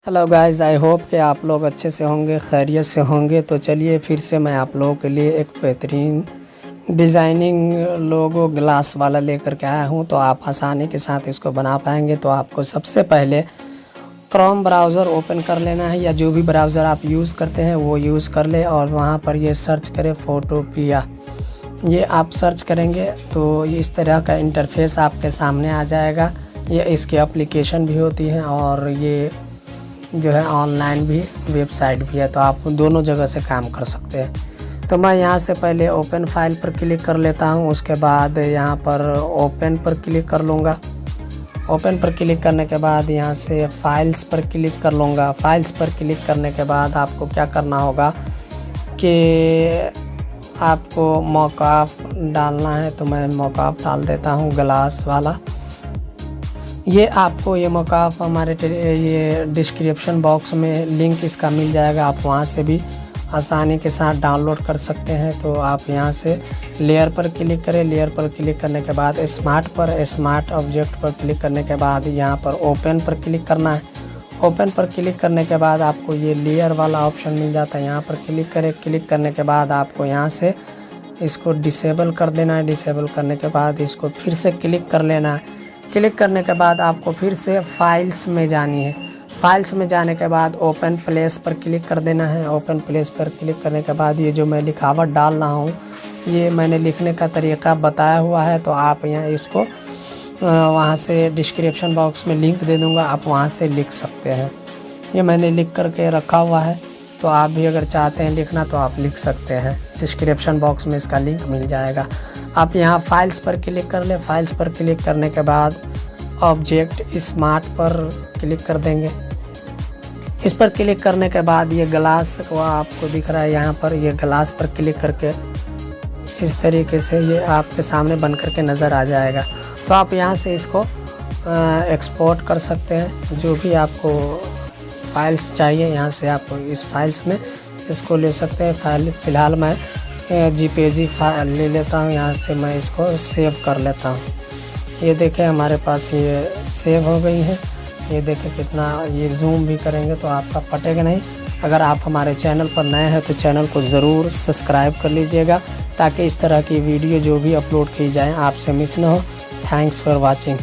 Hello guys, I hope कि आप लोग अच्छे से होंगे, खैरियत से होंगे। तो चलिए फिर से मैं आप लोगों के लिए एक बेहतरीन डिज़ाइनिंग लोगो ग्लास वाला लेकर के आया हूं। तो आप आसानी के साथ इसको बना पाएंगे। तो आपको सबसे पहले क्रोम ब्राउज़र ओपन कर लेना है, या जो भी ब्राउज़र आप यूज़ करते हैं वो यूज़ कर ले, और वहां पर ये सर्च करें फोटोपिया। ये आप सर्च करेंगे तो इस तरह का इंटरफेस आपके सामने आ जाएगा। ये इसकी एप्लीकेशन भी होती है और ये जो है ऑनलाइन भी वेबसाइट भी है, तो आप दोनों जगह से काम कर सकते हैं। तो मैं यहाँ से पहले ओपन फाइल पर क्लिक कर लेता हूँ, उसके बाद यहाँ पर ओपन पर क्लिक कर लूँगा। ओपन पर क्लिक करने के बाद यहाँ से फाइल्स पर क्लिक कर लूँगा। फाइल्स पर क्लिक करने के बाद आपको क्या करना होगा कि आपको मॉकअप डालना है। तो मैं मॉकअप डाल देता हूँ ग्लास वाला। ये आपको ये मॉकअप हमारे ये डिस्क्रिप्शन बॉक्स में लिंक इसका मिल जाएगा, आप वहाँ से भी आसानी के साथ डाउनलोड कर सकते हैं। तो आप यहाँ से लेयर पर क्लिक करें। लेयर पर क्लिक करने के बाद स्मार्ट ऑब्जेक्ट पर क्लिक करने के बाद यहाँ पर ओपन पर क्लिक करना है। ओपन पर क्लिक करने के बाद आपको ये लेयर वाला ऑप्शन मिल जाता है, यहाँ पर क्लिक करें। क्लिक करने के बाद आपको यहाँ से इसको डिसेबल कर देना है। डिसेबल करने के बाद इसको फिर से क्लिक कर लेना है। क्लिक करने के बाद आपको फिर से फाइल्स में जानी है। फाइल्स में जाने के बाद ओपन प्लेस पर क्लिक कर देना है। ओपन प्लेस पर क्लिक करने के बाद ये जो मैं लिखावट डाल रहा हूँ, ये मैंने लिखने का तरीका बताया हुआ है। तो आप यहाँ इसको वहाँ से डिस्क्रिप्शन बॉक्स में लिंक दे दूँगा, आप वहाँ से लिख सकते हैं। ये मैंने लिख करके रखा हुआ है, तो आप भी अगर चाहते हैं लिखना तो आप लिख सकते हैं। डिस्क्रिप्शन बॉक्स में इसका लिंक मिल जाएगा। आप यहाँ फाइल्स पर क्लिक कर लें। फाइल्स पर क्लिक करने के बाद ऑब्जेक्ट स्मार्ट पर क्लिक कर देंगे। इस पर क्लिक करने के बाद ये ग्लास को आपको दिख रहा है, यहाँ पर ये ग्लास पर क्लिक करके इस तरीके से ये आपके सामने बन करके नज़र आ जाएगा। तो आप यहाँ से इसको एक्सपोर्ट कर सकते हैं, जो भी आपको फाइल्स चाहिए यहाँ से आप इस फाइल्स में इसको ले सकते हैं। फ़िलहाल मैं JPG फाइल ले लेता हूँ, यहाँ से मैं इसको सेव कर लेता हूँ। ये देखें हमारे पास ये सेव हो गई है। ये देखें कितना, ये जूम भी करेंगे तो आपका फटेगा नहीं। अगर आप हमारे चैनल पर नए हैं तो चैनल को ज़रूर सब्सक्राइब कर लीजिएगा, ताकि इस तरह की वीडियो जो भी अपलोड की जाए आपसे मिस ना हो। Thanks for watching.